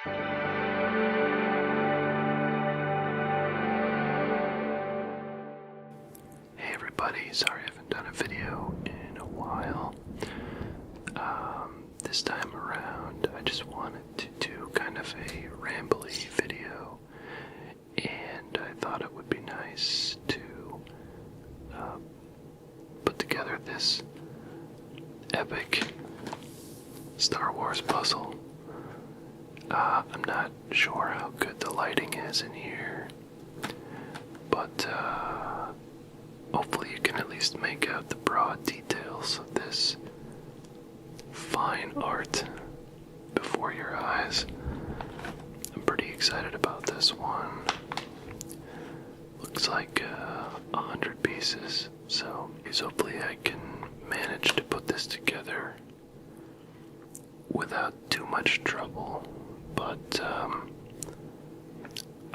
Hey everybody, sorry I haven't done a video in a while. This time around I just wanted to do kind of a rambly video, and I thought it would be nice to put together this epic Star Wars puzzle. I'm not sure how good the lighting is in here, but hopefully you can at least make out the broad details of this fine art before your eyes. I'm pretty excited about this one. Looks like 100 pieces, so hopefully I can manage to put this together without too much trouble, but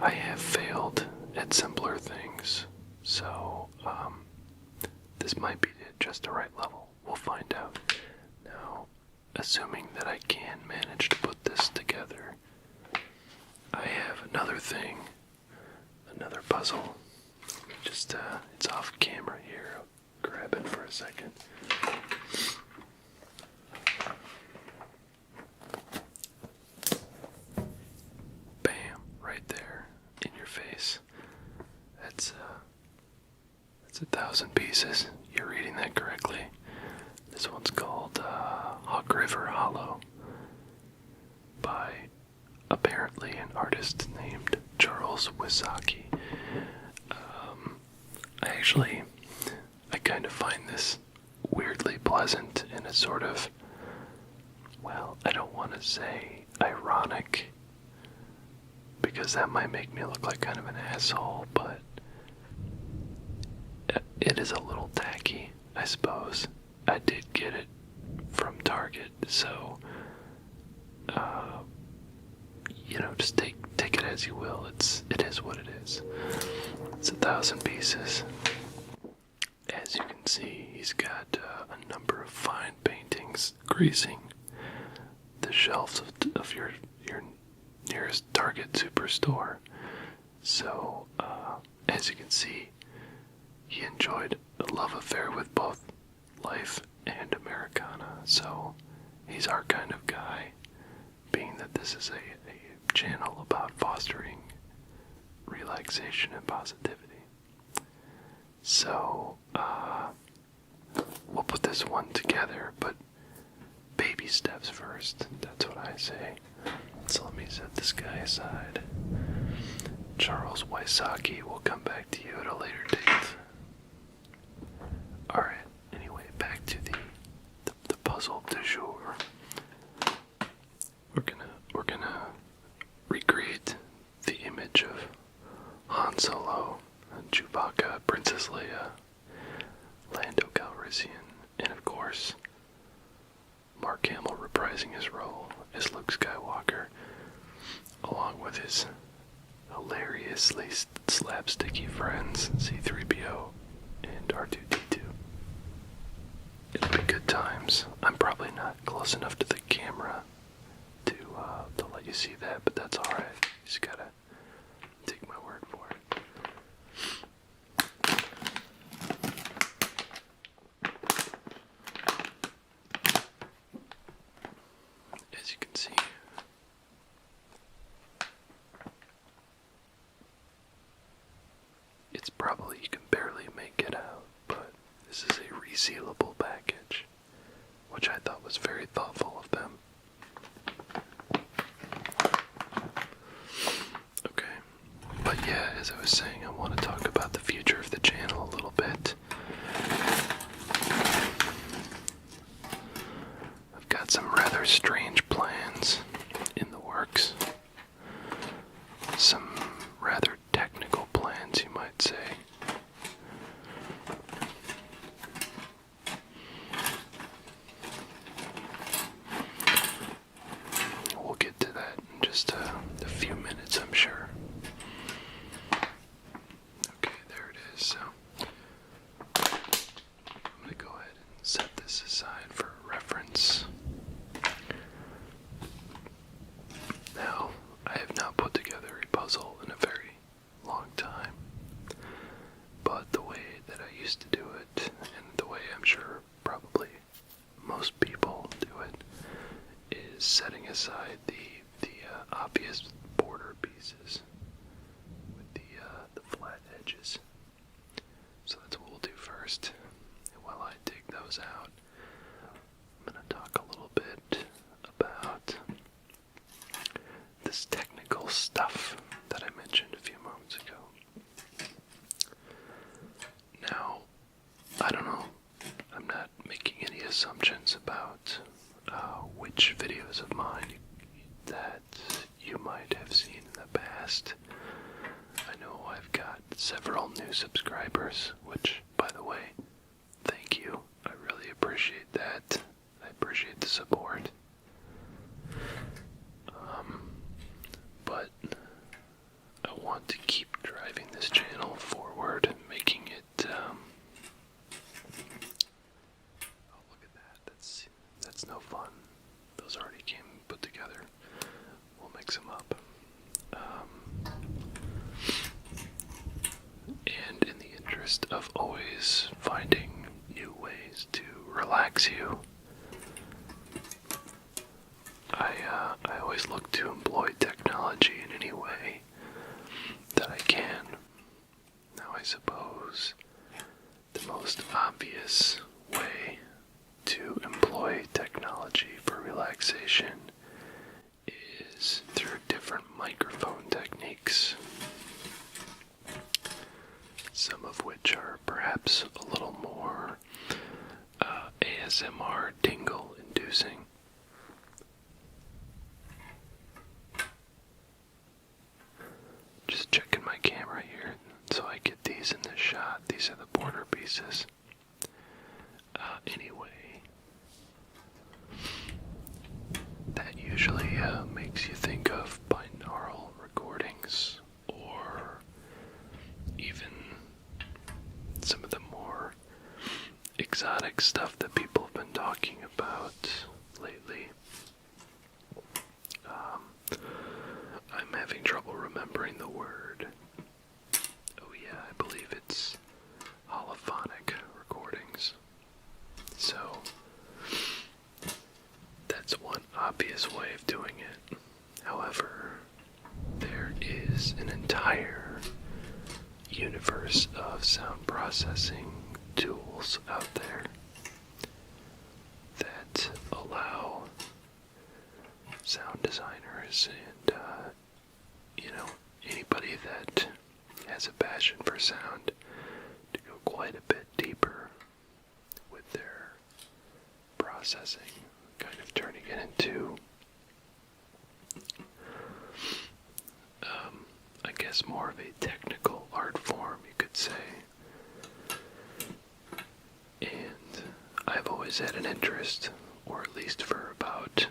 I have failed at simpler things, so this might be just the right level. We'll find out. Now, assuming that I can manage to put this together, I have another thing, another puzzle. Just, it's off camera here. I'll grab it for a second. Bam, right there in your face. That's 1,000 pieces. You're reading that correctly. This one's called Hawk River Hollow by apparently an artist named Charles Wisaki. I kind of find this weirdly pleasant in a sort of, well, I don't want to say ironic, because that might make me look like kind of an asshole, but it is a little tacky, I suppose. I did get it from Target, so just take it as you will. It is what it is. It's 1,000 pieces. As you can see, he's got a number of fine paintings gracing the shelves of your nearest Target superstore. So, as you can see, he enjoyed a love affair with both life and Americana, so he's our kind of guy, being that this is a channel about fostering relaxation and positivity. So, we'll put this one together, but baby steps first, that's what I say. So let me set this guy aside. Charles Wisaki will come back to you at a later date. Alright, anyway, back to the puzzle du jour. We're gonna recreate the image of Han Solo, Chewbacca, Princess Leia, Lando Calrissian, and of course, Mark Hamill reprising his role as Luke Skywalker, along with his hilariously slapsticky friends C-3PO and R2-D2. It'll be good times. I'm probably not close enough to the camera to let you see that, but that's alright. You just gotta take my word for it. As you can see, it's probably, you can barely make it out, but this is a resealable package, which I thought was very thoughtful of them. Okay, but yeah, as I was saying, I want to talk about the future of the channel a little bit. I've got some rather strange plans in the works. Some rather technical plans, you might say. We'll get to that in just a few minutes, I'm sure. Okay, there it is. So, I'm going to go ahead and set this aside for reference. Now, obvious border pieces with the flat edges. So that's what we'll do first. And while I dig those out, I'm going to talk a little bit about this technical stuff that I mentioned a few moments ago. Now, I don't know, I'm not making any assumptions about which videos of mine that you might have seen in the past. I know I've got several new subscribers, which, by the way, thank you. I really appreciate that. I appreciate the support. But I want to keep driving this channel forward, making it, oh, look at that. That's no fun. Those already came put together. We'll mix them up. And in the interest of always finding new ways to relax you, I always look to employ technology in any way that I can. Now, I suppose the most obvious way to employ technology for relaxation is through different microphone techniques, some of which are perhaps a little more ASMR tingle inducing. Just checking my camera here so I get these in this shot. These are the border pieces. Anyway, that usually makes you think of binaural recordings, or even some of the more exotic stuff that people have been talking about lately. I'm having trouble remembering the word. Oh yeah, I believe it's holophonic recordings. So, that's one obvious way of doing it. However, there is an entire universe of sound processing tools out there that allow sound designers and anybody that has a passion for sound to go quite a bit deeper with their processing, kind of turning it into I guess more of a technical art form, you could say. And I've always had an interest, or at least for about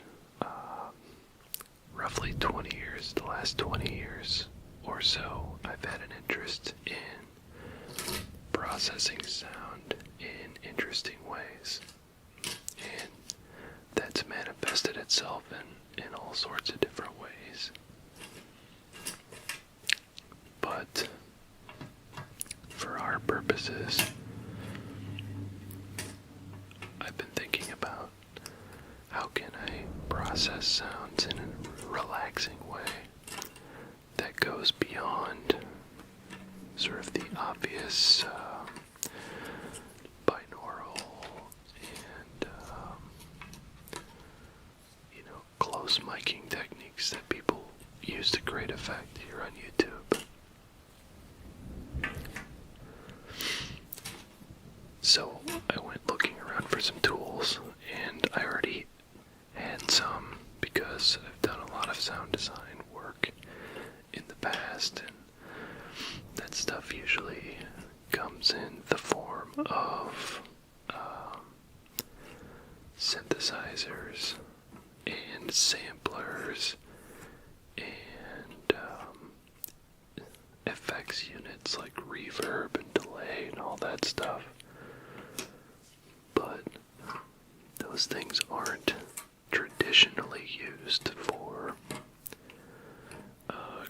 roughly 20 years, the last 20 years or so, I've had an interest in processing sound in interesting ways. And that's manifested itself in all sorts of different ways. But for our purposes, I've been thinking about how can I process sounds in a relaxing way that goes beyond sort of the obvious binaural and close miking techniques that people use to great effect here on YouTube. So I went looking around for some tools, and I already had some because I've done a lot of sound design work in the past, and that stuff usually comes in the form of synthesizers and samplers and effects units like reverb and delay and all that stuff. But those things aren't traditionally used for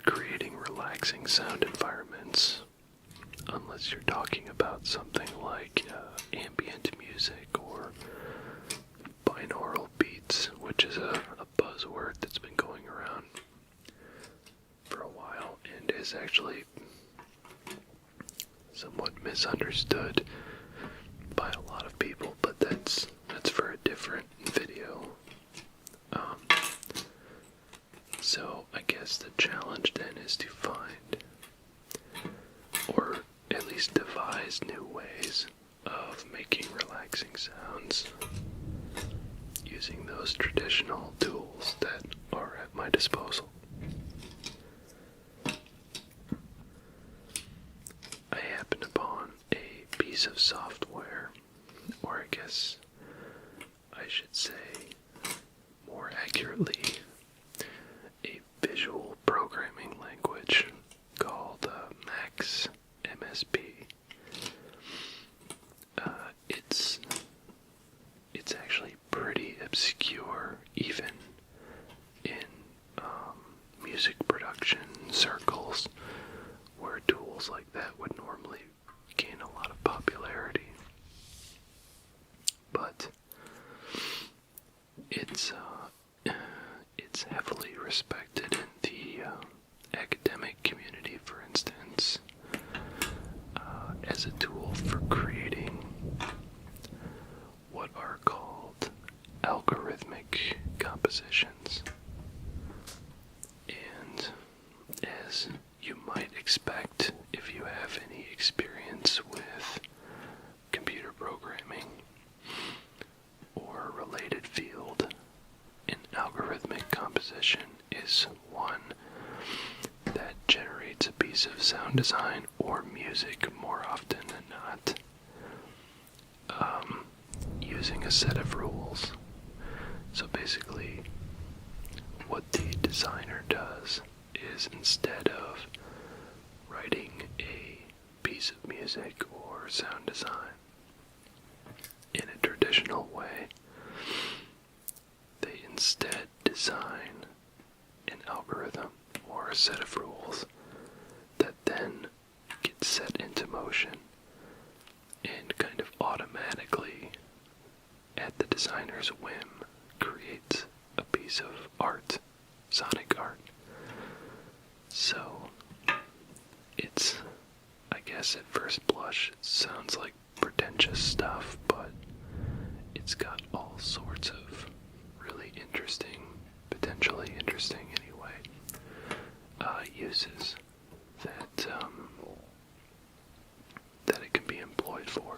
creating relaxing sound environments, unless you're talking about something like ambient music or binaural beats, which is a buzzword that's been going around is actually somewhat misunderstood by a lot of people, but that's for a different video. So I guess the challenge then is to find, or at least devise, new ways of making relaxing sounds using those traditional tools that are at my disposal. I happened upon a piece of software, or I guess I should say more accurately, a visual programming language called Max MSP. It's actually pretty obscure, even in music production circles, where tools like that would normally gain a lot of popularity. But it's heavily respected in the academic community, for instance, as a tool for creating what are called algorithmic compositions. And as you might expect, if you have any experience with computer programming or a related field, an algorithmic composition is one that generates a piece of sound design or music more often than not, using a set of rules. So basically, what the designer does is, instead of writing a piece of music or sound design in a traditional way, they instead design an algorithm or a set of rules that then get set into motion and kind of automatically, at the designer's whim, creates a piece of art, sonic art. So it's, I guess at first blush, it sounds like pretentious stuff, but it's got all sorts of really interesting, potentially interesting anyway, uses that it can be employed for.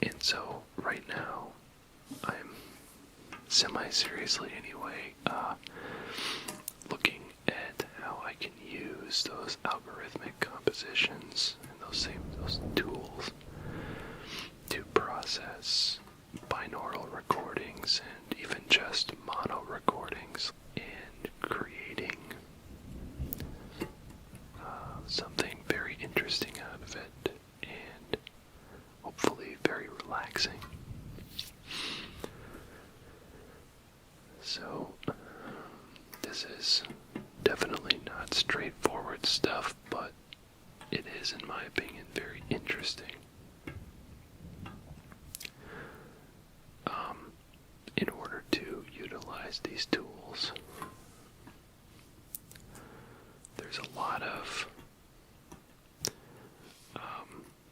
And so right now, I'm semi-seriously anyway, looking at how I can use those algorithmic compositions and those tools to process binaural recordings and even just mono recordings, and creating something very interesting out of it, and hopefully very relaxing. So this is definitely not straightforward stuff, but it is, in my opinion, very interesting. In order to utilize these tools, there's a lot of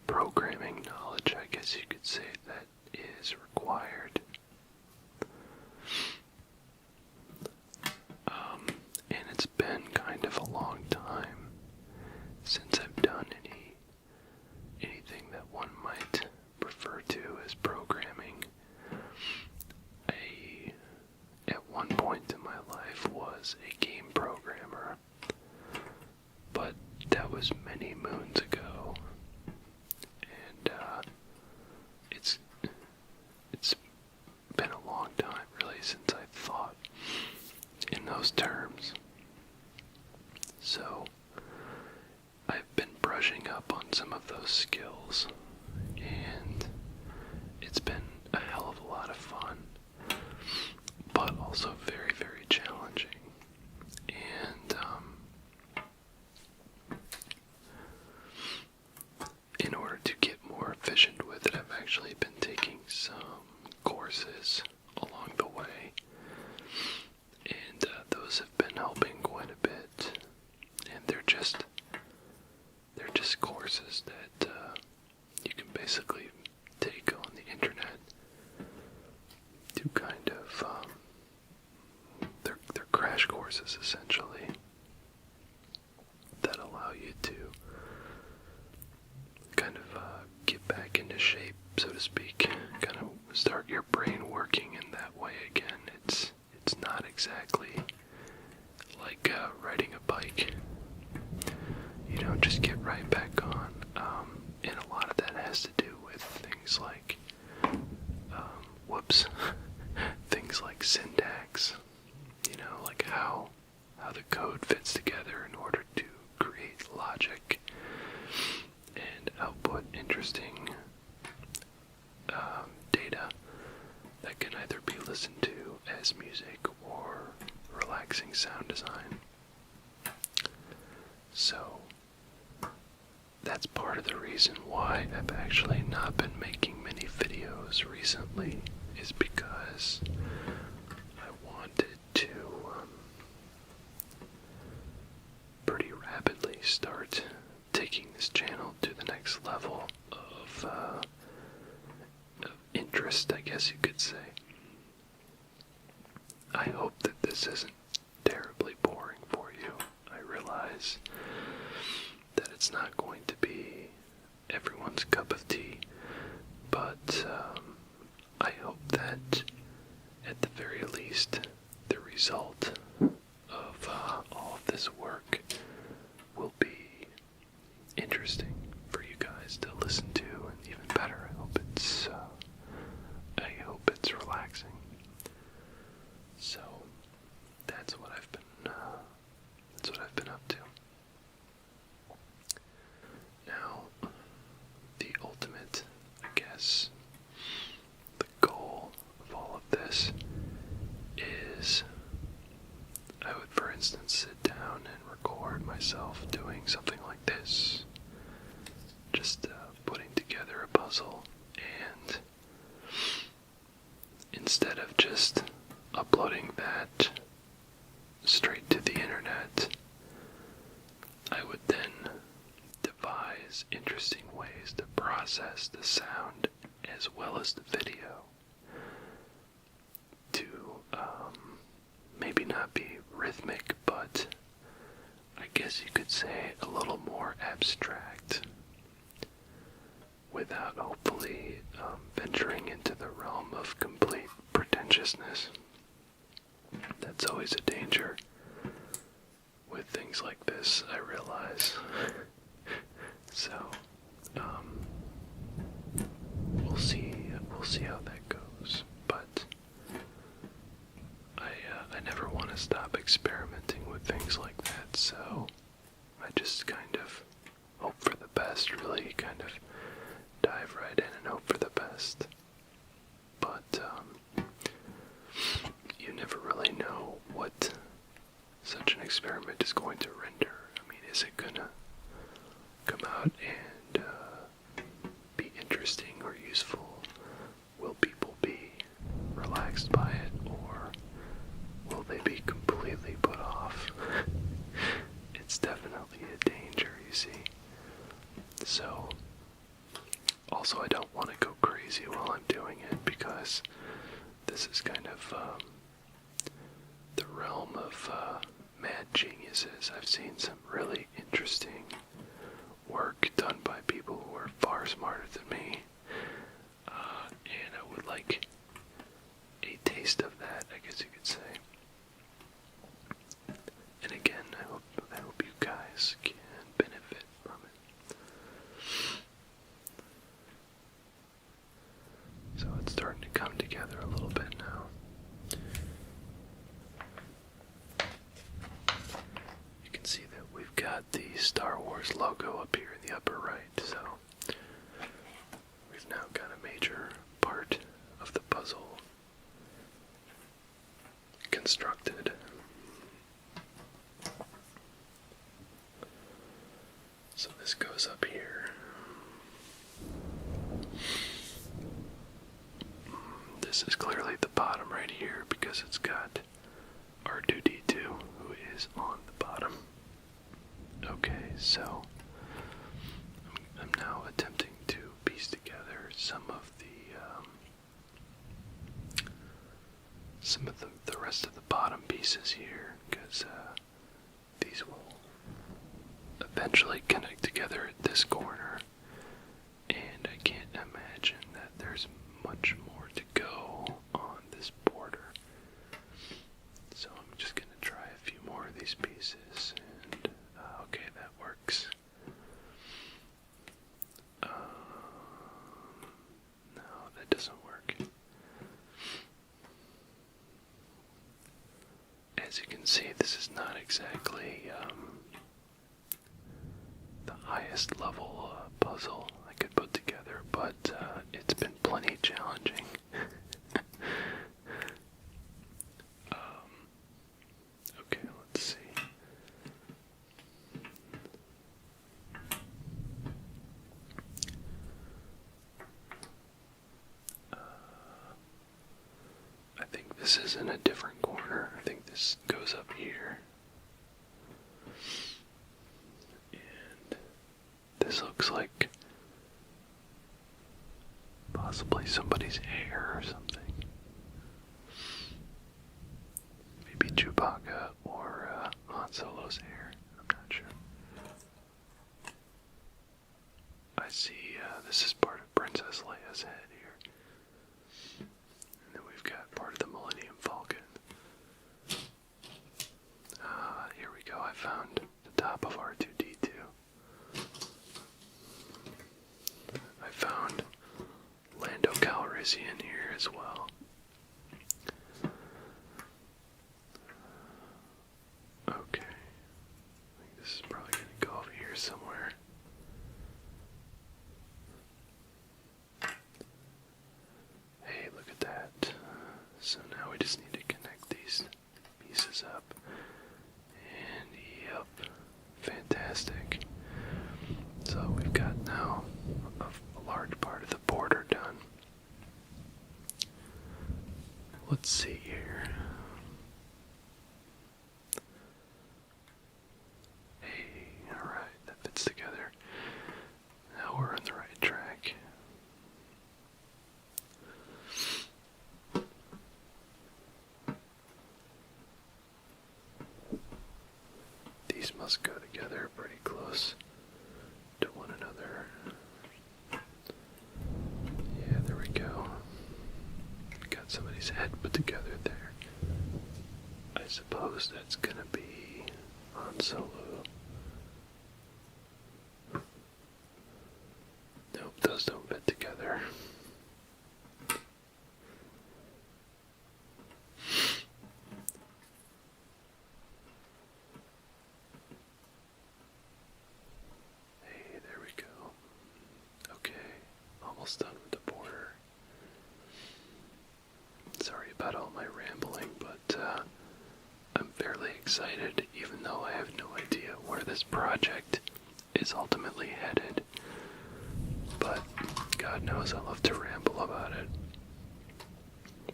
programming knowledge, I guess you could say, that is required. And it's been kind of a long time since I've done anything that one might refer to as programming. At one point in my life, was a game programmer, but that was many moons ago, and it's been a long time, really, since I thought in those terms. So I've been brushing up on some of those skills, and it's been a hell of a lot of fun, but also very, very challenging. And in order to get more efficient with it, I've actually been taking some courses along the way, and those have been helping quite a bit. And they're just basically take on the internet to kind of, they're crash courses essentially that allow you to kind of get back into shape, so to speak, kind of start your brain working in that way again. It's not exactly like riding a bike. You don't just get right back on, and a lot of that has to do with things like, things like syntax, like how the code fits together in order to create logic and output interesting data that can either be listened to as music or relaxing sound design. So that's part of the reason why I've actually not been making many videos recently, is because I wanted to pretty rapidly start taking this channel to the next level of interest, I guess you could say. I hope that this isn't terribly boring for you. I realize that it's not going to be everyone's cup of tea, but I hope that at the very least the result of all of this work will be interesting for you guys to listen to, and even better, I hope it's relaxing. So that's what I've been up to. Now, the ultimate, I guess, the goal of all of this is, I would, for instance, sit down and record myself doing something like this, just putting together a puzzle, and instead of just uploading that straight to the internet, I would then devise interesting ways to process the sound as well as the video to maybe not be rhythmic, but I guess you could say a little more abstract, without hopefully venturing into the realm of complete pretentiousness. That's always a danger with things like this, I realize. So, we'll see how that goes. But I never want to stop experimenting with things like that. So I just kind of hope for the best. Really, kind of dive right in and hope for the best. But you never really know what such an experiment is going to render. I mean, is it gonna come out and be interesting or useful? Will people be relaxed by it, or will they be completely put off? It's definitely a danger, you see. So, also, I don't want to go crazy while I'm doing it, because this is kind of the realm of mad geniuses. I've seen some really interesting work done by people who are far smarter than me, and I would like a taste of that, I guess you could say. And again, I hope you guys can benefit from it. So it's starting to come together a little bit now. You can see that we've got the Star Wars logo up here in the upper right, so we've now got a major part of the puzzle constructed. So this goes up here. This is clearly the bottom right here, because it's got R2-D2, who is on the bottom. Okay, so I'm now attempting to piece together pieces here, because these will eventually connect together at this corner, and I can't imagine that there's much more to go on this border. So I'm just going to try a few more of these pieces, and okay, that works. No, that doesn't work. As you can see, this is not exactly the highest level puzzle I could put together, but it's been plenty challenging. Okay, let's see. I think this is in a different corner. I think this goes up here. And this looks like possibly somebody's hair or something. Maybe Chewbacca or Han Solo's hair. I'm not sure. I see this is part of Princess Leia's head here. And then we've got part of the Millennium Falcon. Here we go. I found the top of R2-D2. I found Lando Calrissian here as well. Okay. I think this is probably going to go over here somewhere. Hey, look at that. So now we just need to connect these pieces up. And yep, fantastic. So we've got now a large part of the border done. Let's see here. Hey, alright, that fits together. Now we're on the right track. These must go together pretty close to one another. Yeah, there we go. Got somebody's head put together there. I suppose that's gonna be Han Solo. Nope, those don't fit together. Hey, there we go. Okay, almost done with the border. Sorry about all my rambling, but I'm fairly excited, even though I have no idea where this project is ultimately headed. But God knows I love to ramble about it,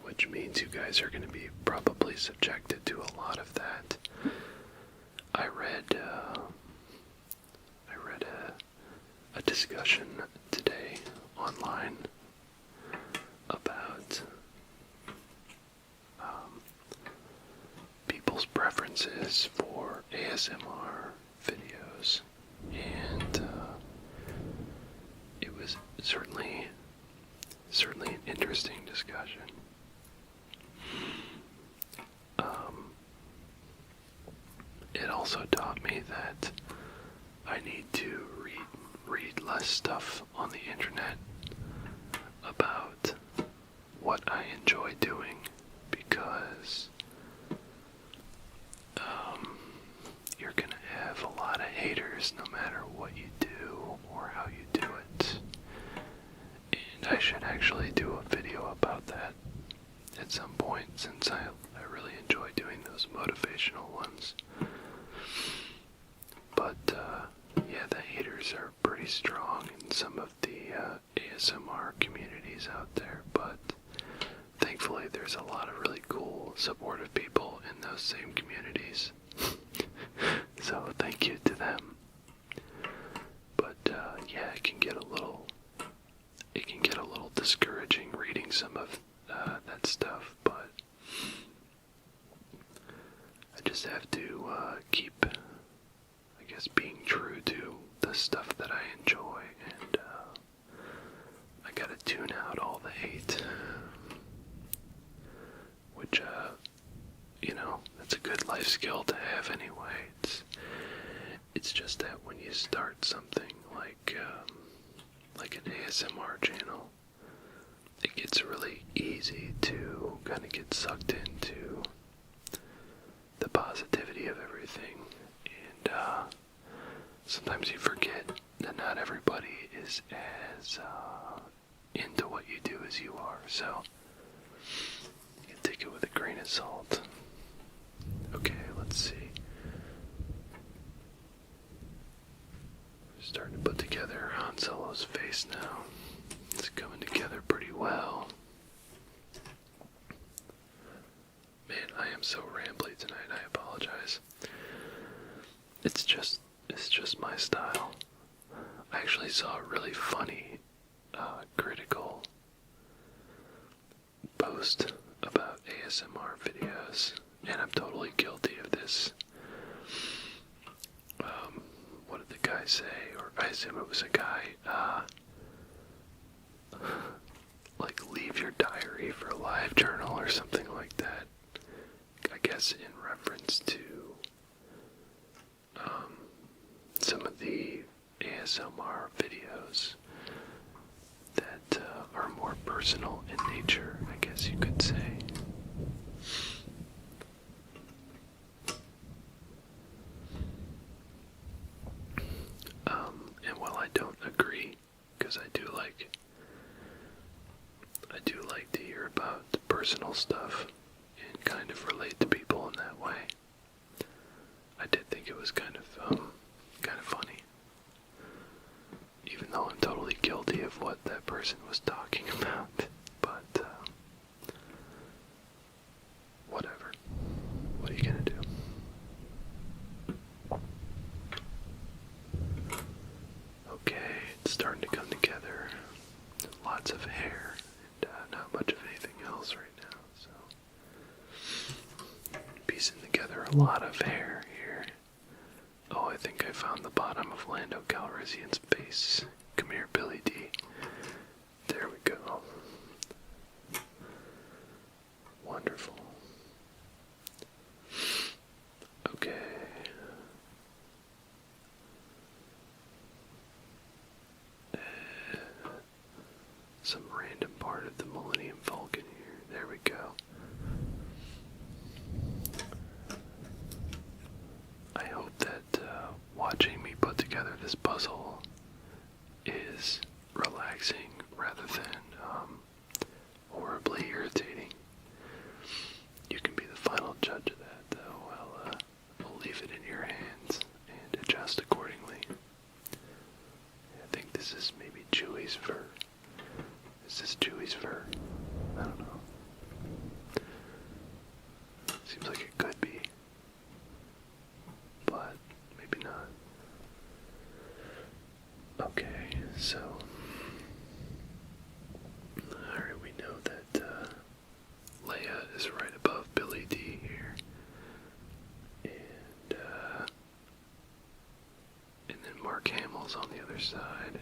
which means you guys are going to be probably subjected to a lot of that. I read a discussion today online about people's preferences for ASMR videos, and it was certainly an interesting discussion. It also taught me that I need to read less stuff on the internet about what I enjoy doing, because you're gonna have a lot of haters no matter what you do or how you do it. And I should actually do a video about that at some point, since I really enjoy doing those motivational ones. But yeah, the haters are pretty strong in some of the ASMR communities out there, but thankfully there's a lot of really cool, supportive people in those same communities. So thank you to them. But yeah, it can get a little discouraging reading some of that stuff, but life skill to have anyway. It's just that when you start something like an ASMR channel, it gets really easy to kind of get sucked into the positivity of everything, and sometimes you forget that not everybody is as into what you do as you are, so you can take it with a grain of salt. Okay, let's see. We're starting to put together Han Solo's face now. It's coming together pretty well. Man, I am so rambly tonight, I apologize. It's just my style. I actually saw a really funny critical post about ASMR videos, and I'm totally guilty of this. What did the guy say? Or I assume it was a guy, like leave your diary for a live journal or something like that. I guess in reference to some of the ASMR videos that are more personal in nature, I guess you could say. And while I don't agree, because I do like to hear about personal stuff and kind of relate to people in that way, I did think it was kind of funny, even though I'm totally guilty of what that person was talking about. But whatever. What are you gonna do? Okay, it's starting to come together. Lots of hair and not much of anything else right now. So piecing together a lot of hair here. Oh, I think I found the bottom of Lando Calrissian's face. Come here, Billy Dee. There we go. Wonderful. Okay. Some random part of the Millennium Falcon here. There we go. I hope that watching me put together this puzzle is relaxing rather than horribly irritating. You can be the final judge of that, though. I'll leave it in your hands and adjust accordingly. I think this is maybe Chewie's fur. Is this Chewie's fur? I don't know. Seems like it could be, but maybe not. Okay, so alright, we know that Leia is right above Billy Dee here, and then Mark Hamill's on the other side.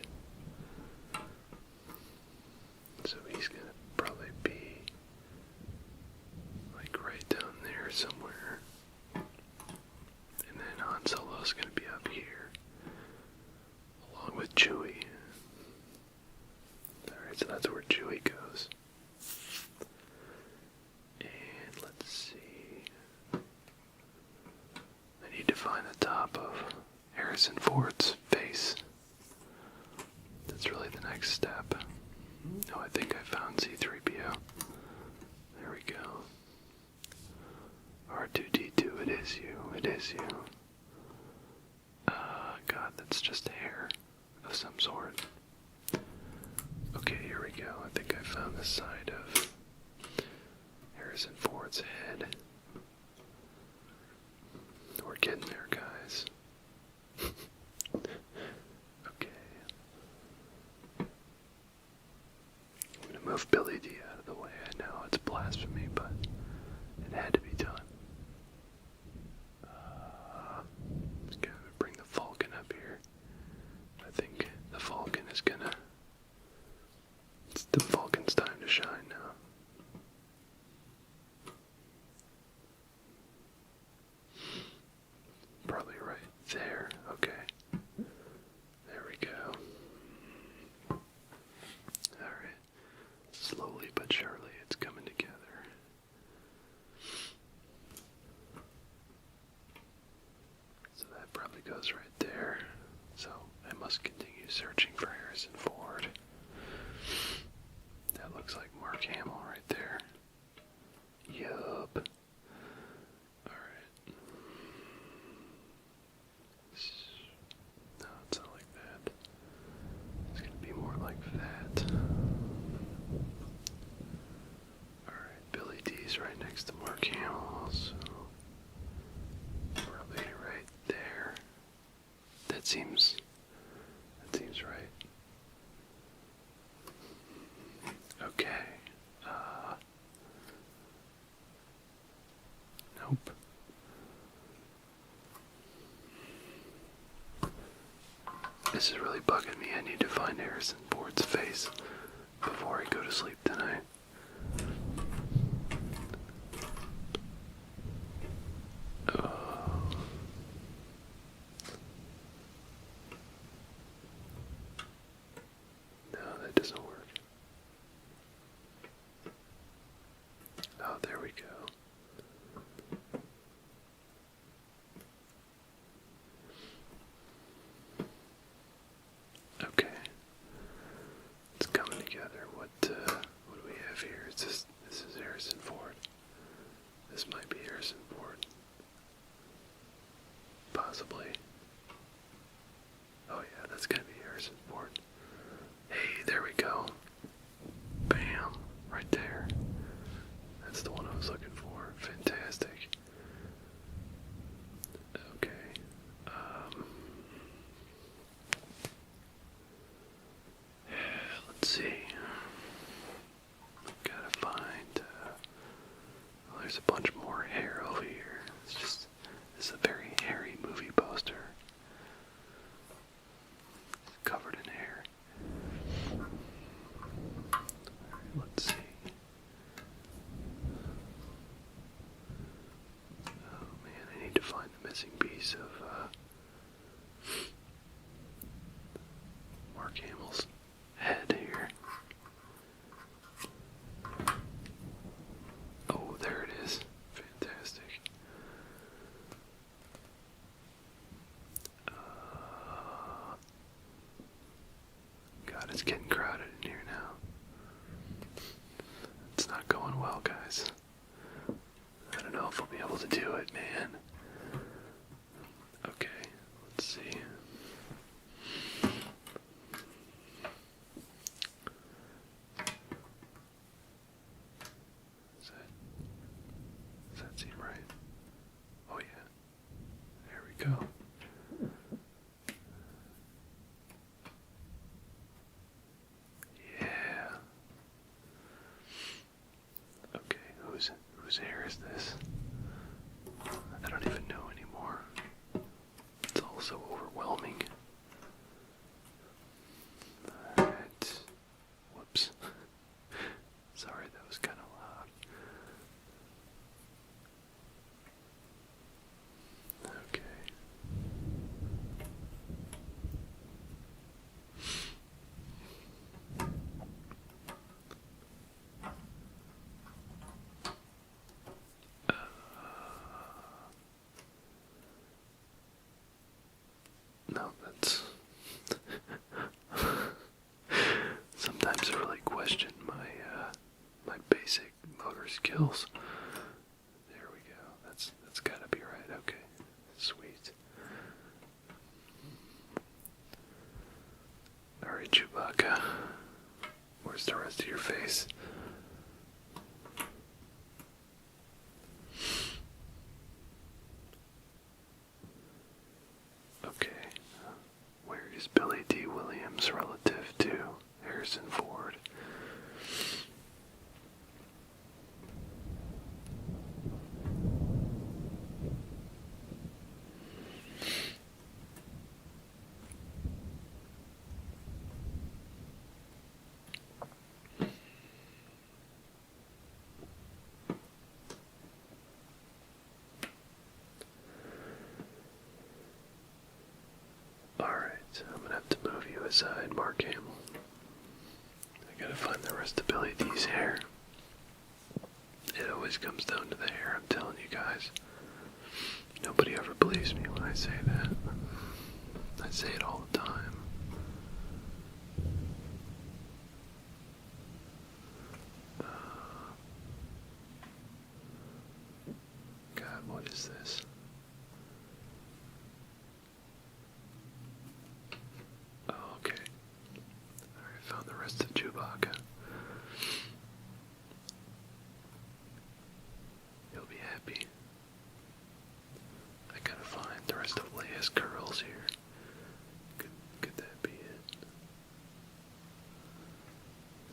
So he's gonna probably be like right down there somewhere. And then Han Solo's gonna be up here, along with Chewie. Alright, so that's where Chewie goes. And let's see. I need to find the top of Harrison Ford's face. That's really the next step. Oh, I think I found C-3PO. There we go. R2-D2, it is you. It is you. God, that's just hair of some sort. Okay, here we go. I think I found the side of Harrison Ford's head. We're getting there, guys. Move Billy Dee out of the way. I know it's blasphemy, but it had to be done. Just gonna bring the Falcon up here. I think the Falcon is gonna. It's the Falcon's time to shine now. there. Okay. There we go. Alright. Slowly but surely it's coming together. So that probably goes right there. So I must continue searching for Harrison Ford. That looks like Mark Hamill right there. Yup. Alright. No, it's not like that. It's gonna be more like that. Alright, Billy Dee's right next to Mark Hamill, so probably right there. That seems right. Okay. Nope. This is really bugging me. I need to find Harrison Ford's face before I go to sleep tonight. No, that doesn't work. Oh, there we go. Okay. It's coming together. What do we have here? This is Harrison Ford. This might be Harrison Ford. Possibly. Oh yeah, that's gonna be Harrison Ford. Hey, there we go. Bam. Right there. That's the one I was looking for. Fantastic. Okay. Let's see. Gotta find, well, there's a bunch more hair over here. This is a very hairy movie poster. Covered in hair. Alright, let's see. Oh man, I need to find the missing piece of, Mark Hamill's head here. Oh, there it is. Fantastic. God, it's getting crowded in here now. It's not going well, guys. I don't know if I'll be able to do it, man. Okay, let's see. Does that seem right? Oh yeah. There we go. Yeah. Okay, whose hair is this? I don't even know anymore. It's all so overwhelming. Alright. Whoops. Sorry, that was kind of loud. Okay. No, that's... Sometimes I really question my basic motor skills. There we go. That's gotta be right. Okay. Sweet. Alright, Chewbacca. Where's the rest of your face? Okay. Where is Billy Dee Williams relative to Harrison Ford? to move you aside, Mark Hamill. I gotta find the rest of Billy Dee's hair. It always comes down to the hair, I'm telling you guys. Nobody ever believes me when I say that. I say it all the time. God, what is this? Oh, okay. Alright, found the rest of Chewbacca. You'll be happy. I gotta find the rest of Leia's curls here. Could that be it?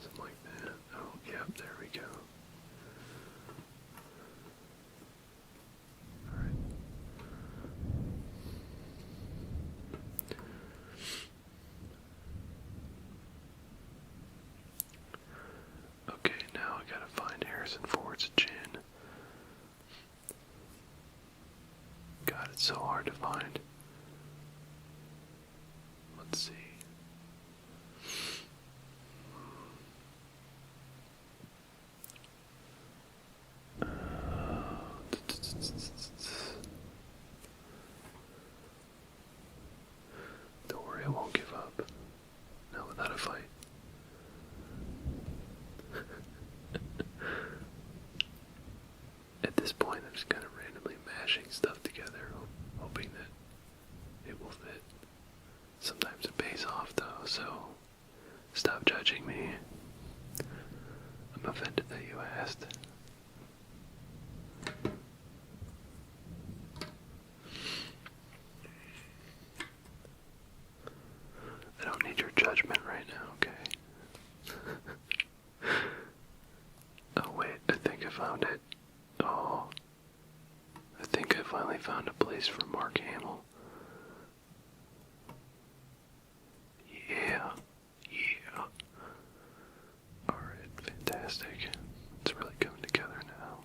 Something like that. Oh, yep, there we go. Alright. Okay, now I gotta find Harrison Ford's chin. God, it's so hard to find. Let's see. Don't worry, I won't give up. Not without a fight. At this point, I'm just kind of randomly mashing stuff together, hoping that it will fit. Sometimes it pays off, though, so stop judging me. I'm offended that you asked. I don't need your judgment right now, okay? Oh wait, I think I found it. Oh, I think I finally found a place for Mark Hamill. Yeah, yeah. Alright, fantastic. It's really coming together now.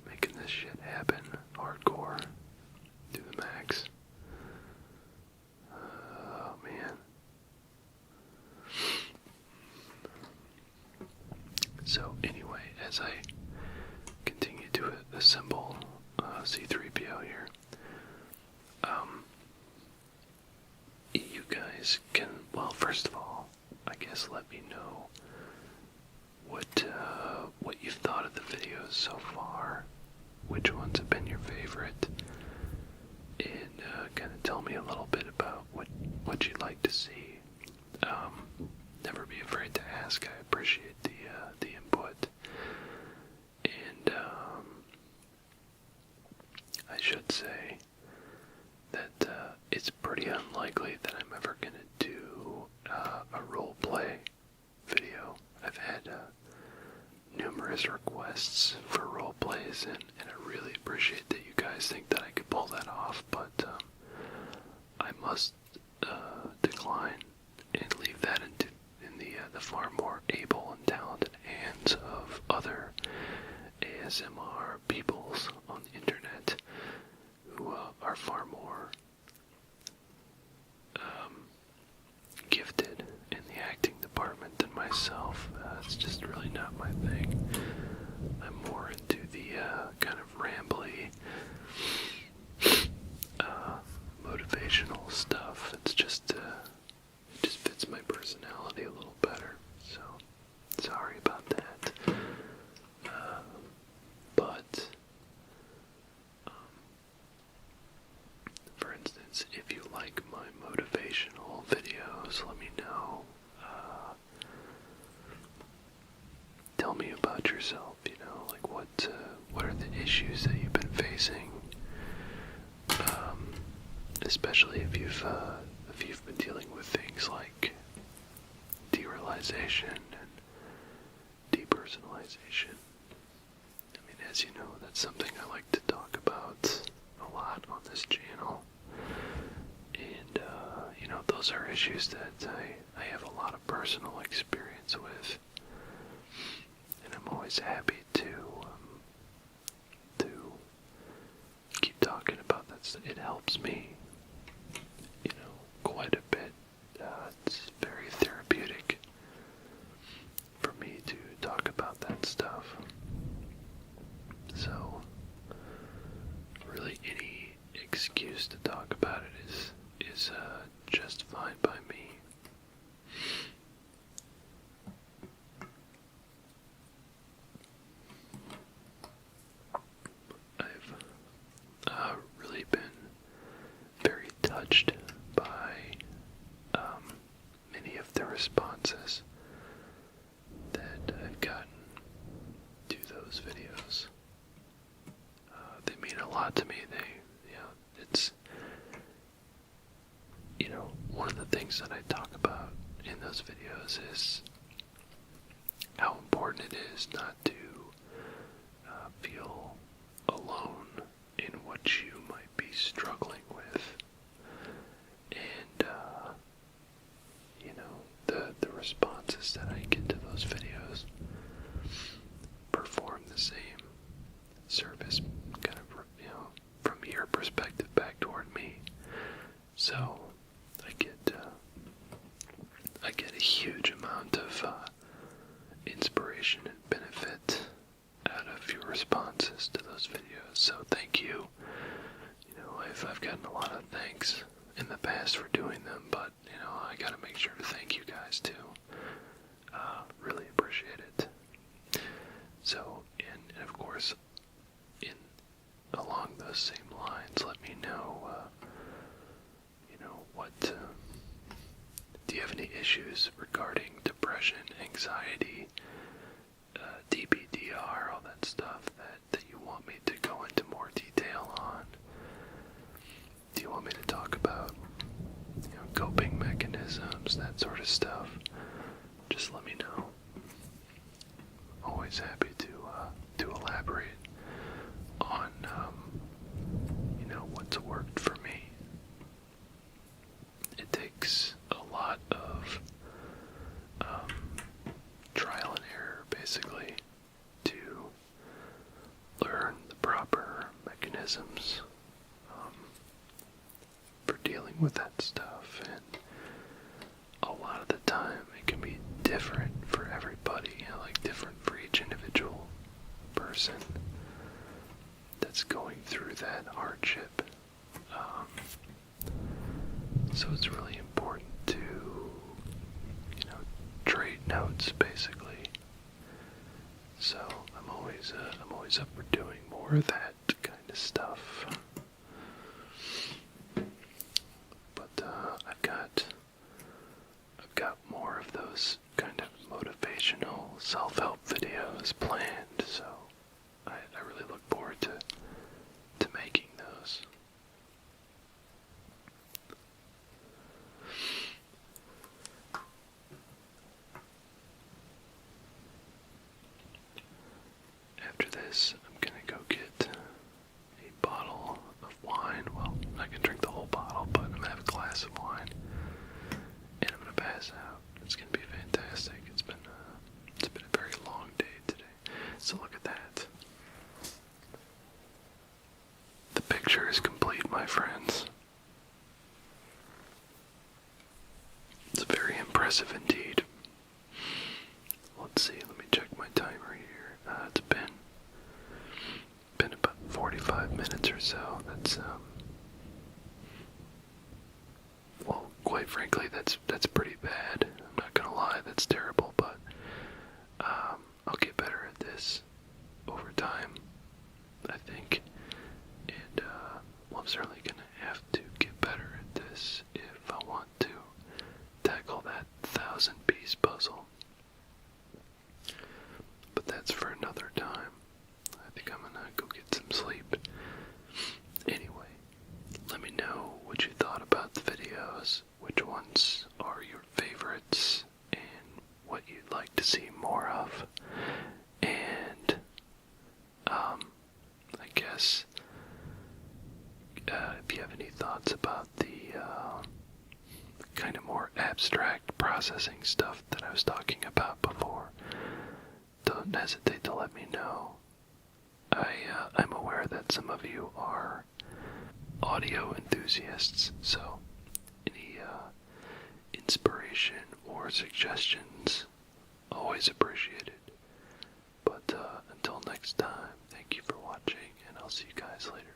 Making this shit happen. Hardcore. Do the max. Oh, man. So, anyway, as I continue to assemble C-3PO here, you guys can, well, first of all, I guess let me know what you've thought of the videos so far, which ones have been your favorite, and kind of tell me a little bit about what you'd like to see. Never be afraid to ask. I appreciate the input, and I should say that it's pretty unlikely that I'm ever gonna do a role play video. I've had numerous requests for role plays, and I really appreciate that you guys think that I could pull that off, but I must decline and leave that in the far more able and talented hands of other ASMR peoples on the internet who are far more gifted in the acting department than myself. It's just really not my thing. I'm more into the kind of rambly, motivational stuff. It's just it just fits my personality a little better. So sorry about that. But for instance, if you like my motivational videos, let me know. Tell me about yourself, like what are the issues that you've been facing, especially if you've been dealing with things like derealization and depersonalization. I mean, as you know, that's something I like to talk about a lot on this channel, and those are issues that I have a lot of personal experience with. And I'm always happy to keep talking about that. It helps me, quite a bit always just fine by me. I've really been very touched by many of the responses that I've gotten to those videos. They mean a lot to me. It's, one of the things that I talk about in those videos is how important it is not to feel alone in what you might be struggling with. And, the responses that I get to those videos perform the same service, kind of, from your perspective back toward me. So, I get a huge amount of inspiration and benefit out of your responses to those videos. So thank you. I've gotten a lot of thanks in the past for doing them, but I gotta make sure to thank you guys too. Really appreciate it. So, and of course, along those same lines, let me know, what, do you have any issues regarding depression, anxiety, DBDR, all that stuff that you want me to go into more detail on? Do you want me to talk about, coping mechanisms, that sort of stuff? Just let me know. Always happy to elaborate on, what's worked for me. It takes a lot of trial and error, basically, to learn the proper mechanisms for dealing with that stuff. And a lot of the time it can be different for everybody, like different for each individual person that's going through that hardship. So it's really important to, trade notes, basically. So I'm always up for doing more of that kind of stuff. But I've got more of those kind of motivational self-help videos planned. So I really look forward to making those. After this, I'm gonna go get a bottle of wine. Well, I can drink the whole bottle, but I'm gonna have a glass of wine, and I'm gonna pass out. It's gonna be fantastic. It's been a very long day today. So look at that. The picture is complete, my friends. It's very impressive indeed. Let's see, let me check my timer here. It's been about 45 minutes or so. That's, well, quite frankly, that's pretty bad. I'm not gonna lie, that's terrible, but, I'll get better at this over time, I think. And, well, I'm certainly gonna have to get better at this if I want to tackle that 1,000-piece puzzle. But that's for another time. I think I'm gonna go get some sleep. Anyway, let me know what you thought about the videos, which ones are your favorites, and what you'd like to see more of. And, I guess, if you have any thoughts about the kind of more abstract processing stuff that I was talking about before, don't hesitate to let me know. I'm aware that some of you are audio enthusiasts, so any inspiration or suggestions, always appreciated. But until next time, thank you for watching, and I'll see you guys later.